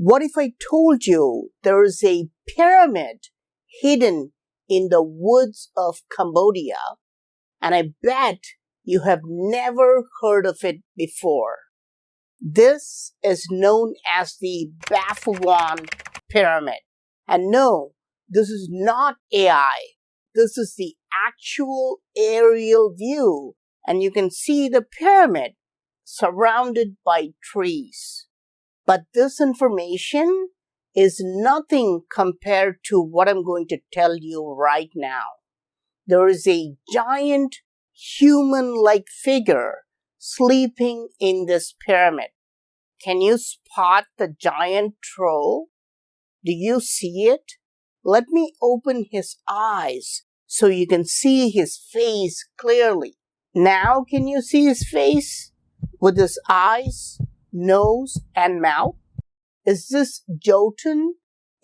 What if I told you there is a pyramid hidden in the woods of Cambodia, and I bet you have never heard of it before? This is known as the Baphuon Pyramid. And no, this is not AI. This is the actual aerial view, and you can see the pyramid surrounded by trees. But this information is nothing compared to what I'm going to tell you right now. There is a giant human-like figure sleeping in this pyramid. Can you spot the giant troll? Do you see it? Let me open his eyes so you can see his face clearly. Now can you see his face with his eyes, nose, and mouth? Is this Jotun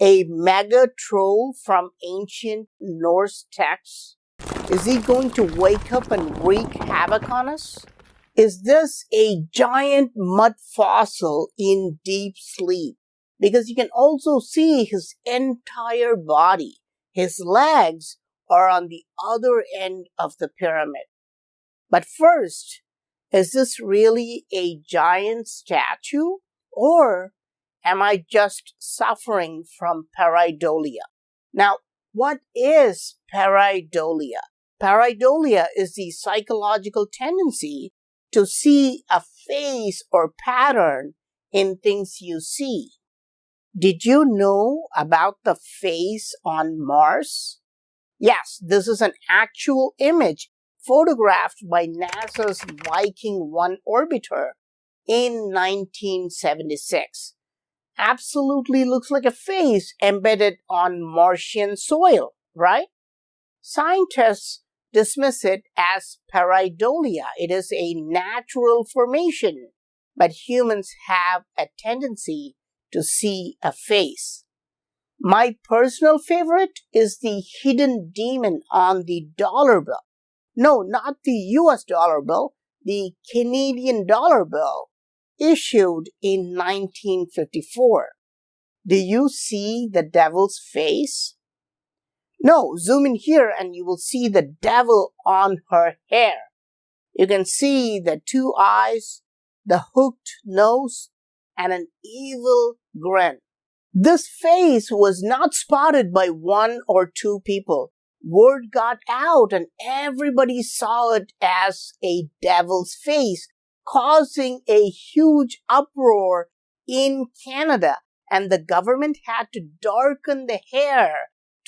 a mega troll from ancient Norse texts? Is he going to wake up and wreak havoc on us? Is this a giant mud fossil in deep sleep? Because you can also see his entire body. His legs are on the other end of the pyramid. But first, is this really a giant statue? Or am I just suffering from Paridolia? Now, what is Paridolia? Paridolia is the psychological tendency to see a face or pattern in things you see. Did you know about the face on Mars? Yes, this is an actual image photographed by NASA's Viking 1 orbiter in 1976. Absolutely looks like a face embedded on Martian soil, right? Scientists dismiss it as Paridolia. It is a natural formation, but humans have a tendency to see a face. My personal favorite is the hidden demon on the dollar bill. No, not the US dollar bill, the Canadian dollar bill, issued in 1954. Do you see the devil's face? No, zoom in here and you will see the devil on her hair. You can see the two eyes, the hooked nose, and an evil grin. This face was not spotted by one or two people. Word got out and everybody saw it as a devil's face, causing a huge uproar in Canada, and the government had to darken the hair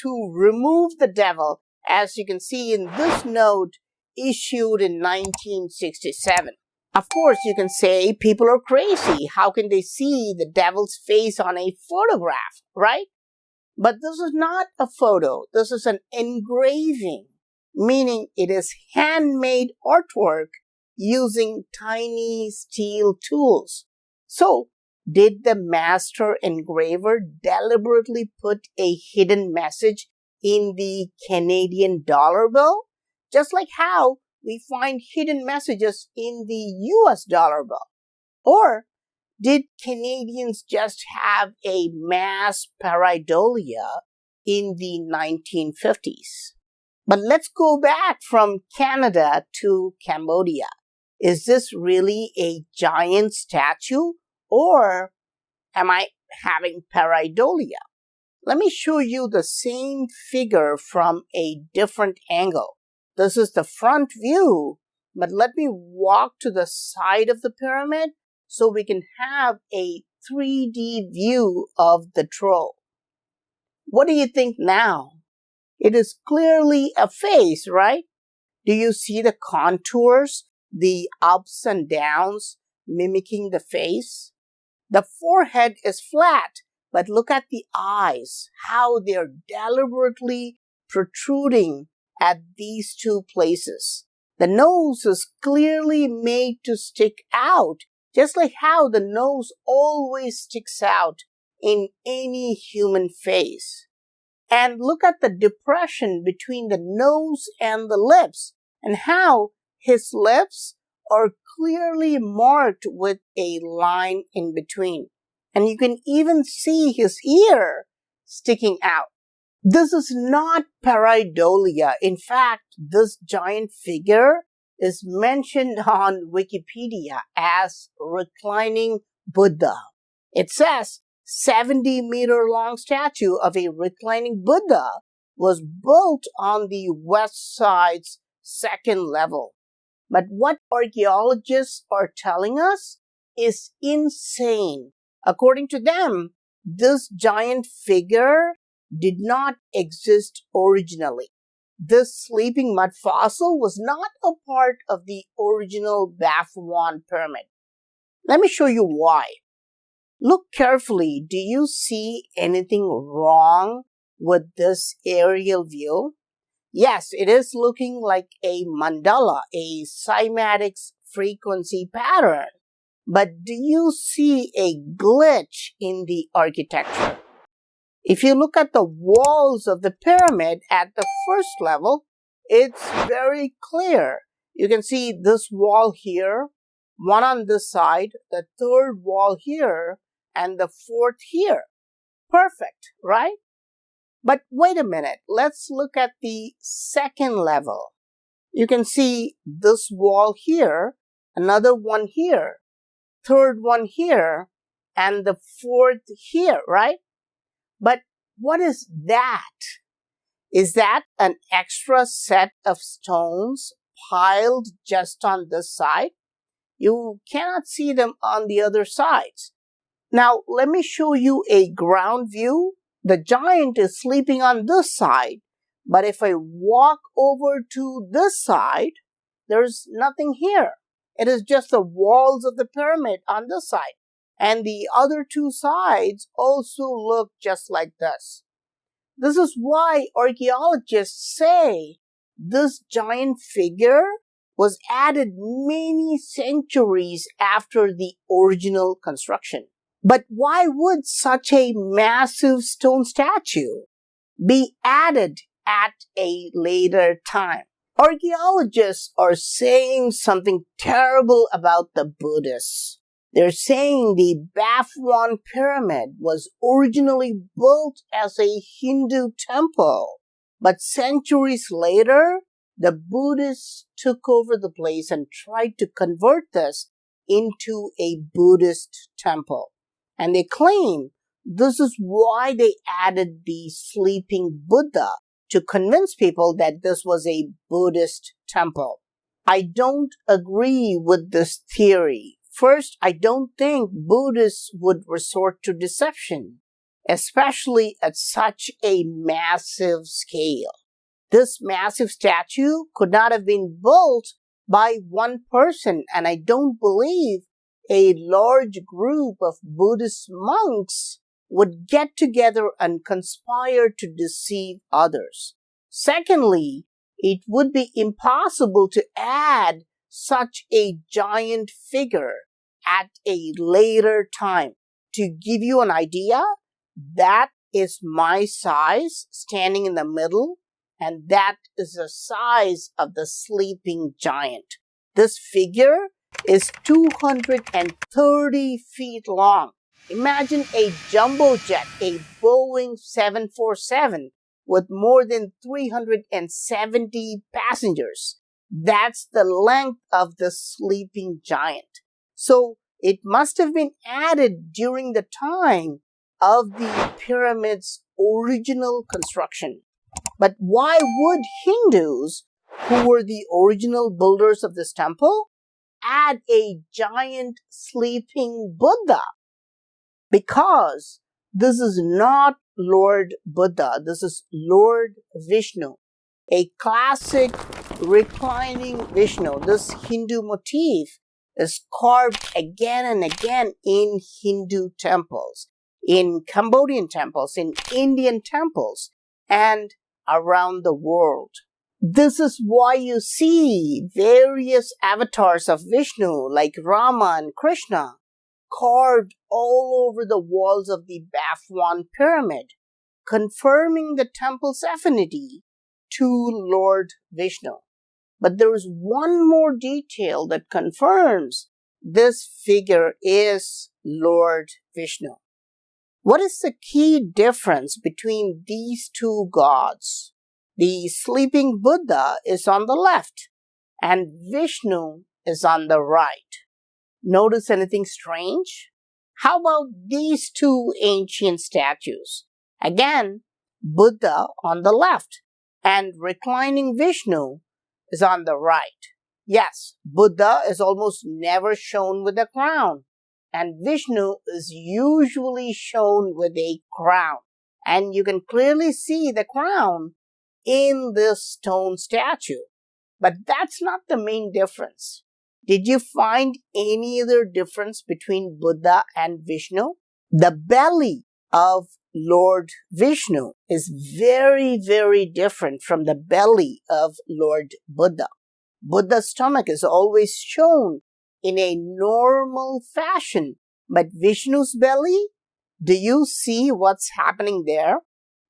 to remove the devil, as you can see in this note issued in 1967. Of course, you can say people are crazy. How can they see the devil's face on a photograph, right? But this is not a photo. This is an engraving, meaning it is handmade artwork using tiny steel tools. So, did the master engraver deliberately put a hidden message in the Canadian dollar bill? Just like how we find hidden messages in the US dollar bill. Or did Canadians just have a mass Paridolia in the 1950s? But let's go back from Canada to Cambodia. Is this really a giant statue, or am I having Paridolia? Let me show you the same figure from a different angle. This is the front view, but let me walk to the side of the pyramid so we can have a 3D view of the troll. What do you think now? It is clearly a face, right? Do you see the contours, the ups and downs mimicking the face? The forehead is flat, but look at the eyes, how they're deliberately protruding at these two places. The nose is clearly made to stick out, just like how the nose always sticks out in any human face. And look at the depression between the nose and the lips, and how his lips are clearly marked with a line in between. And you can even see his ear sticking out. This is not Paridolia. In fact, this giant figure is mentioned on Wikipedia as reclining Buddha. It says 70-meter long statue of a reclining Buddha was built on the west side's second level. But what archaeologists are telling us is insane. According to them, this giant figure did not exist originally. This sleeping mud fossil was not a part of the original Baphuon Pyramid. Let me show you why. Look carefully. Do you see anything wrong with this aerial view? Yes, it is looking like a mandala, a cymatic frequency pattern. But do you see a glitch in the architecture? If you look at the walls of the pyramid at the first level, it's very clear. You can see this wall here, one on this side, the third wall here, and the fourth here. Perfect, right? But wait a minute, let's look at the second level. You can see this wall here, another one here, third one here, and the fourth here, right? But what is that? Is that an extra set of stones piled just on this side? You cannot see them on the other sides. Now, let me show you a ground view. The giant is sleeping on this side, but if I walk over to this side, there's nothing here. It is just the walls of the pyramid on this side. And the other two sides also look just like this. This is why archaeologists say this giant figure was added many centuries after the original construction. But why would such a massive stone statue be added at a later time? Archaeologists are saying something terrible about the Buddhists. They're saying the Baphuon Pyramid was originally built as a Hindu temple, but centuries later, the Buddhists took over the place and tried to convert this into a Buddhist temple. And they claim this is why they added the sleeping Buddha, to convince people that this was a Buddhist temple. I don't agree with this theory. First, I don't think Buddhists would resort to deception, especially at such a massive scale. This massive statue could not have been built by one person, and I don't believe a large group of Buddhist monks would get together and conspire to deceive others. Secondly, it would be impossible to add such a giant figure at a later time. To give you an idea, that is my size standing in the middle, and that is the size of the sleeping giant. This figure is 230 feet long. Imagine a jumbo jet, a Boeing 747 with more than 370 passengers. That's the length of the sleeping giant. So it must have been added during the time of the pyramid's original construction. But why would Hindus, who were the original builders of this temple, add a giant sleeping Buddha? Because this is not Lord Buddha, this is Lord Vishnu, a classic reclining Vishnu. This Hindu motif is carved again and again in Hindu temples, in Cambodian temples, in Indian temples, and around the world. This is why you see various avatars of Vishnu like Rama and Krishna carved all over the walls of the Baphuon Pyramid, confirming the temple's affinity to Lord Vishnu. But there is one more detail that confirms this figure is Lord Vishnu. What is the key difference between these two gods? The sleeping Buddha is on the left and Vishnu is on the right. Notice anything strange? How about these two ancient statues? Again, Buddha on the left and reclining Vishnu is on the right. Yes, Buddha is almost never shown with a crown, and Vishnu is usually shown with a crown. And you can clearly see the crown in this stone statue. But that's not the main difference. Did you find any other difference between Buddha and Vishnu? The belly of Lord Vishnu is very, very different from the belly of Lord Buddha. Buddha's stomach is always shown in a normal fashion, but Vishnu's belly, do you see what's happening there?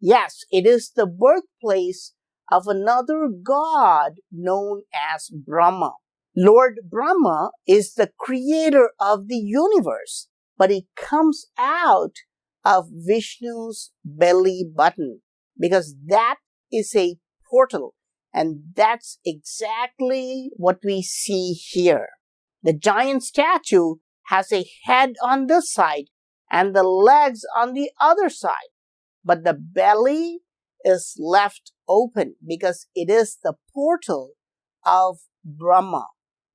Yes, it is the birthplace of another god known as Brahma. Lord Brahma is the creator of the universe, but he comes out of Vishnu's belly button because that is a portal, and that's exactly what we see here. The giant statue has a head on this side and the legs on the other side, but the belly is left open because it is the portal of Brahma.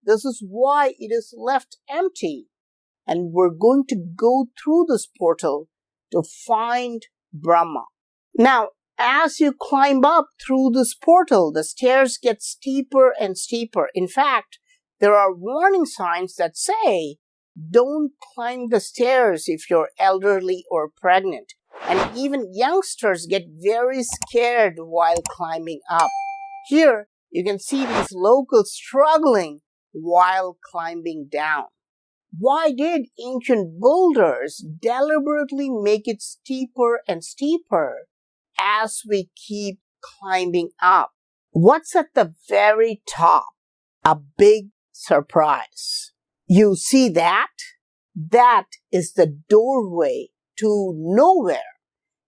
This is why it is left empty, and we're going to go through this portal to find Brahma. Now, as you climb up through this portal, the stairs get steeper and steeper. In fact, there are warning signs that say, don't climb the stairs if you're elderly or pregnant. And even youngsters get very scared while climbing up. Here, you can see these locals struggling while climbing down. Why did ancient builders deliberately make it steeper and steeper as we keep climbing up? What's at the very top? A big surprise. You see that? That is the doorway to nowhere.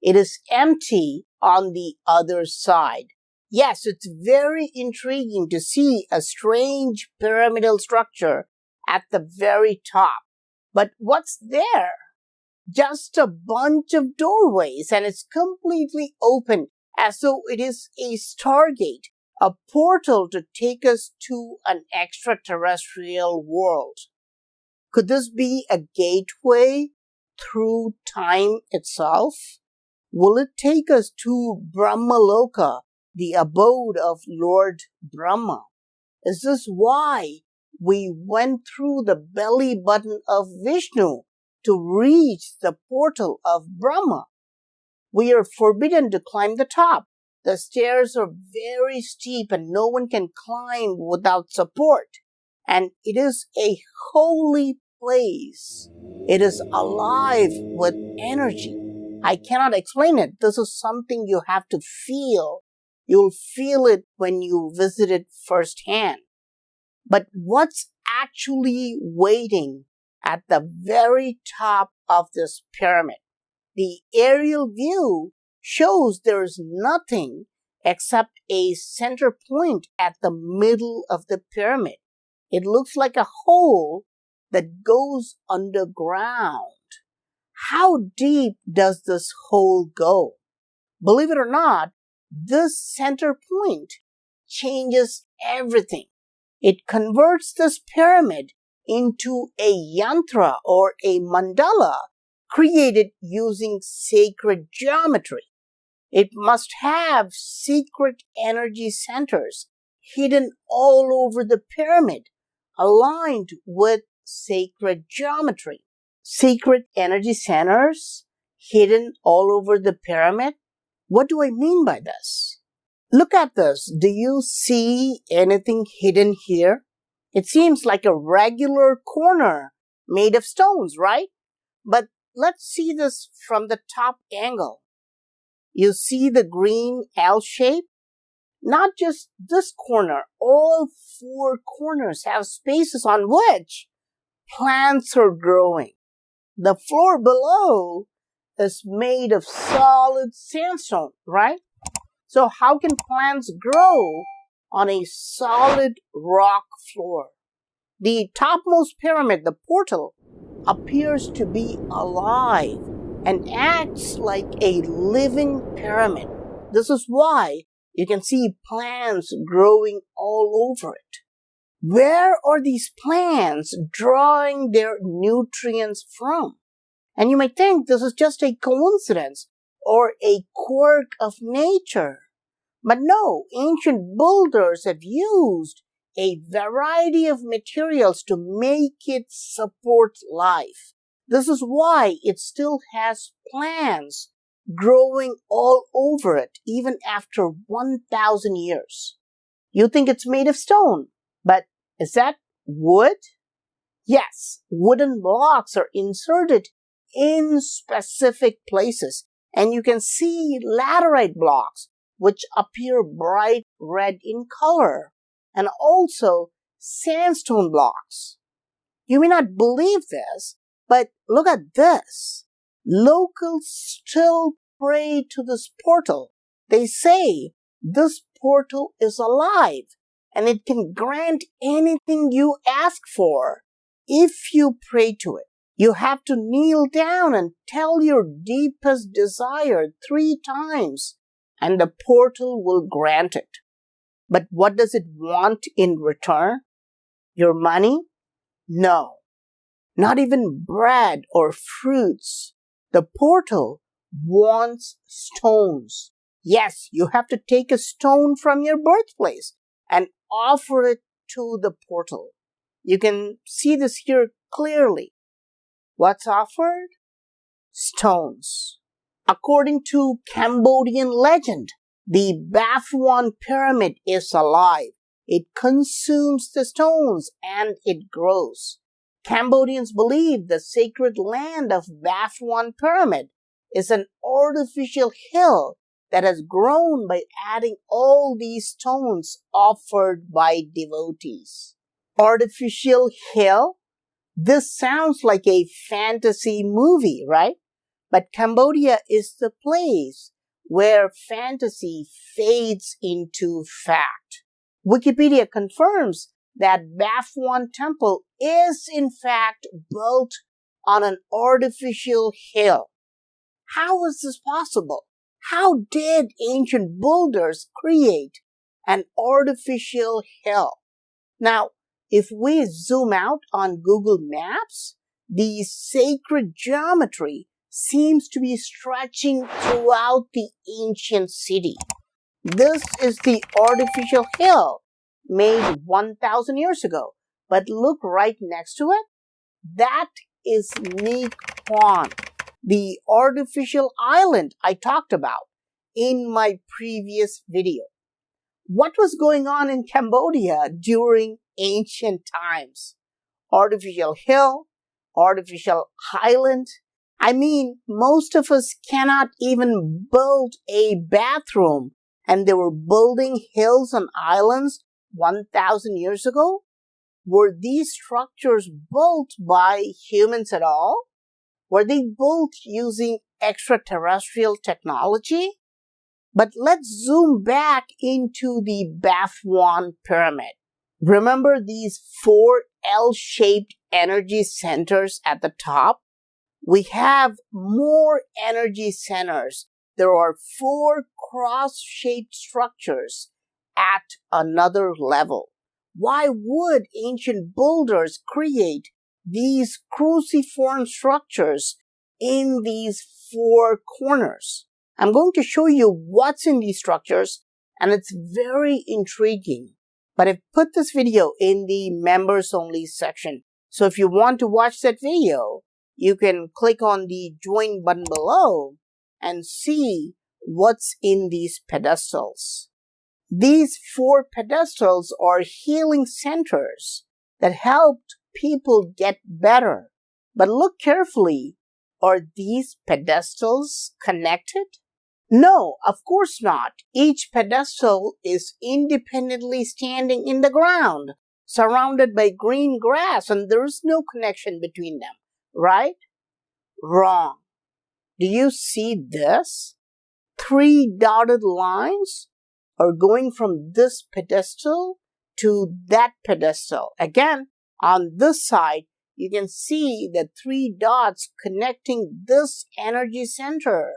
It is empty on the other side. Yes, it's very intriguing to see a strange pyramidal structure at the very top. But what's there? Just a bunch of doorways, and it's completely open as though it is a stargate, a portal to take us to an extraterrestrial world. Could this be a gateway through time itself? Will it take us to Brahmaloka, the abode of Lord Brahma? Is this why we went through the belly button of Vishnu to reach the portal of Brahma? We are forbidden to climb the top. The stairs are very steep and no one can climb without support. And it is a holy place. It is alive with energy. I cannot explain it. This is something you have to feel. You'll feel it when you visit it firsthand. But what's actually waiting at the very top of this pyramid? The aerial view shows there is nothing except a center point at the middle of the pyramid. It looks like a hole that goes underground. How deep does this hole go? Believe it or not, this center point changes everything. It converts this pyramid into a yantra or a mandala created using sacred geometry. It must have secret energy centers hidden all over the pyramid, aligned with sacred geometry. Secret energy centers hidden all over the pyramid? What do I mean by this? Look at this. Do you see anything hidden here? It seems like a regular corner made of stones, right? But let's see this from the top angle. You see the green L shape? Not just this corner. All four corners have spaces on which plants are growing. The floor below is made of solid sandstone, right? So how can plants grow on a solid rock floor? The topmost pyramid, the portal, appears to be alive and acts like a living pyramid. This is why you can see plants growing all over it. Where are these plants drawing their nutrients from? And you might think this is just a coincidence or a quirk of nature. But no, ancient builders have used a variety of materials to make it support life. This is why it still has plants growing all over it, even after 1,000 years. You think it's made of stone, but is that wood? Yes, wooden blocks are inserted in specific places, and you can see laterite blocks, which appear bright red in color, and also sandstone blocks. You may not believe this, but look at this. Locals still pray to this portal. They say this portal is alive and it can grant anything you ask for if you pray to it. You have to kneel down and tell your deepest desire 3 times and the portal will grant it. But what does it want in return? Your money? No. Not even bread or fruits. The portal wants stones. Yes, you have to take a stone from your birthplace and offer it to the portal. You can see this here clearly. What's offered? Stones. According to Cambodian legend, the Baphuon Pyramid is alive. It consumes the stones and it grows. Cambodians believe the sacred land of Baphuon Pyramid is an artificial hill that has grown by adding all these stones offered by devotees. Artificial hill? This sounds like a fantasy movie, right? But Cambodia is the place where fantasy fades into fact. Wikipedia confirms that Baphuon Temple is in fact built on an artificial hill. How is this possible? How did ancient builders create an artificial hill? Now, if we zoom out on Google Maps, the sacred geometry seems to be stretching throughout the ancient city. This is the artificial hill made 1,000 years ago. But look right next to it. That is Baphuon, the artificial island I talked about in my previous video. What was going on in Cambodia during ancient times? Artificial hill, artificial island. I mean, most of us cannot even build a bathroom, and they were building hills and islands 1,000 years ago? Were these structures built by humans at all? Were they built using extraterrestrial technology? But let's zoom back into the Baphuon Pyramid. Remember these 4 L-shaped energy centers at the top? We have more energy centers. There are 4 cross-shaped structures at another level. Why would ancient builders create these cruciform structures in these 4 corners? I'm going to show you what's in these structures, and it's very intriguing. But I've put this video in the members only section. So if you want to watch that video, you can click on the join button below and see what's in these pedestals. These 4 pedestals are healing centers that helped people get better. But look carefully. Are these pedestals connected? No, of course not. Each pedestal is independently standing in the ground, surrounded by green grass, and there is no connection between them, right? Wrong. Do you see this? 3 dotted lines are going from this pedestal to that pedestal. Again, on this side, you can see the 3 dots connecting this energy center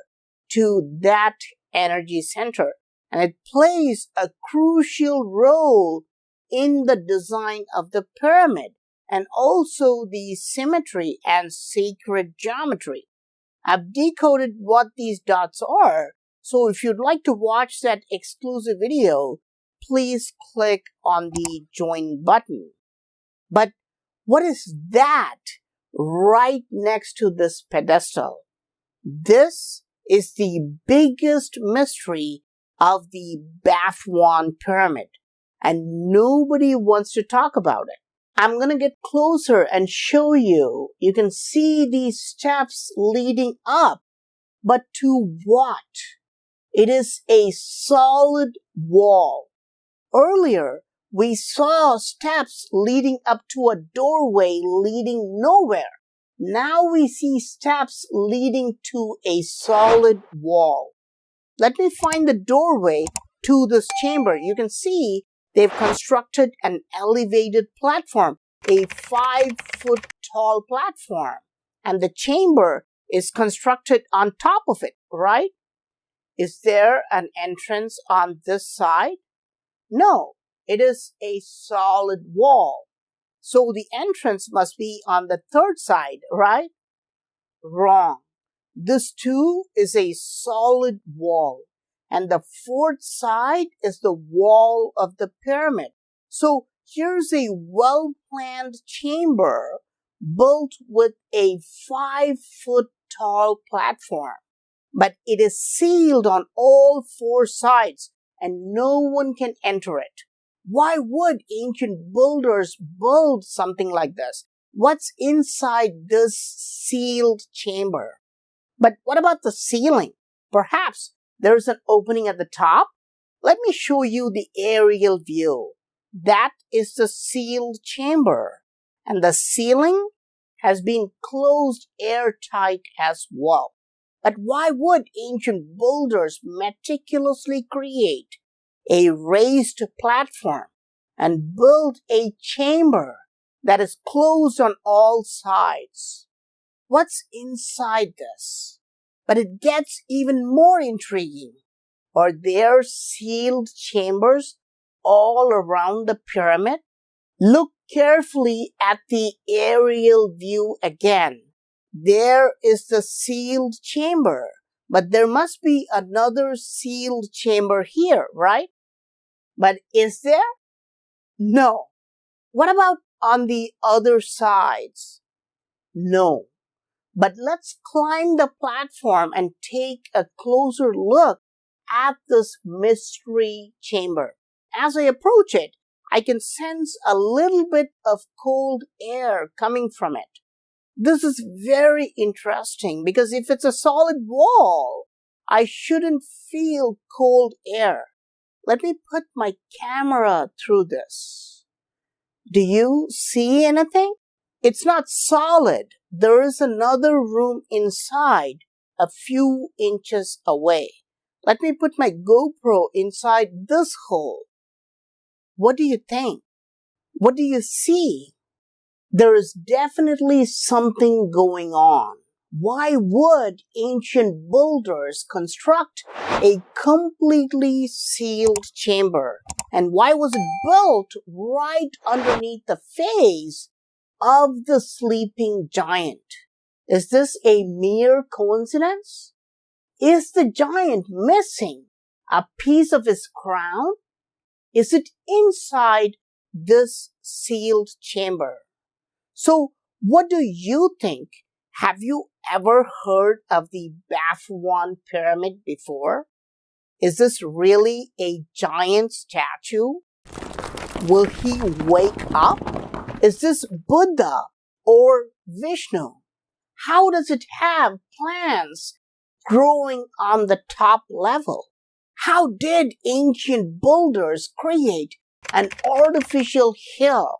to that energy center. And it plays a crucial role in the design of the pyramid and also the symmetry and sacred geometry. I've decoded what these dots are, so if you'd like to watch that exclusive video, please click on the join button. But what is that right next to this pedestal? This is the biggest mystery of the Baphuon Pyramid, and nobody wants to talk about it. I'm going to get closer and show you. You can see these steps leading up, but to what? It is a solid wall. Earlier, we saw steps leading up to a doorway leading nowhere. Now we see steps leading to a solid wall. Let me find the doorway to this chamber. You can see they've constructed an elevated platform, a 5-foot tall platform. And the chamber is constructed on top of it, right? Is there an entrance on this side? No, it is a solid wall. So the entrance must be on the third side, right? Wrong. This too is a solid wall. And the fourth side is the wall of the pyramid. So here's a well-planned chamber built with a 5-foot tall platform. But it is sealed on all 4 sides and no one can enter it. Why would ancient builders build something like this? What's inside this sealed chamber? But what about the ceiling? Perhaps there's an opening at the top? Let me show you the aerial view. That is the sealed chamber. And the ceiling has been closed airtight as well. But why would ancient builders meticulously create a raised platform and build a chamber that is closed on all sides? What's inside this? But it gets even more intriguing. Are there sealed chambers all around the pyramid? Look carefully at the aerial view again. There is the sealed chamber, but there must be another sealed chamber here, right? But is there? No. What about on the other sides? No. But let's climb the platform and take a closer look at this mystery chamber. As I approach it, I can sense a little bit of cold air coming from it. This is very interesting because if it's a solid wall, I shouldn't feel cold air. Let me put my camera through this. Do you see anything? It's not solid. There is another room inside, a few inches away. Let me put my GoPro inside this hole. What do you think? What do you see? There is definitely something going on. Why would ancient builders construct a completely sealed chamber? And why was it built right underneath the face of the sleeping giant? Is this a mere coincidence? Is the giant missing a piece of his crown? Is it inside this sealed chamber? So, what do you think? Have you ever heard of the Baphuon Pyramid before? Is this really a giant statue? Will he wake up? Is this Buddha or Vishnu? How does it have plants growing on the top level? How did ancient builders create an artificial hill?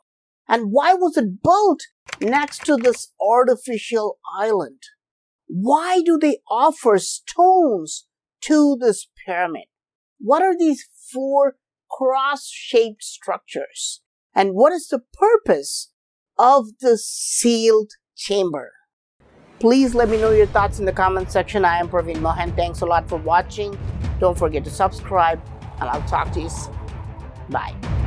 And why was it built next to this artificial island? Why do they offer stones to this pyramid? What are these four cross-shaped structures? And what is the purpose of the sealed chamber? Please let me know your thoughts in the comment section. I am PraveenMohan. Thanks a lot for watching. Don't forget to subscribe, and I'll talk to you soon. Bye.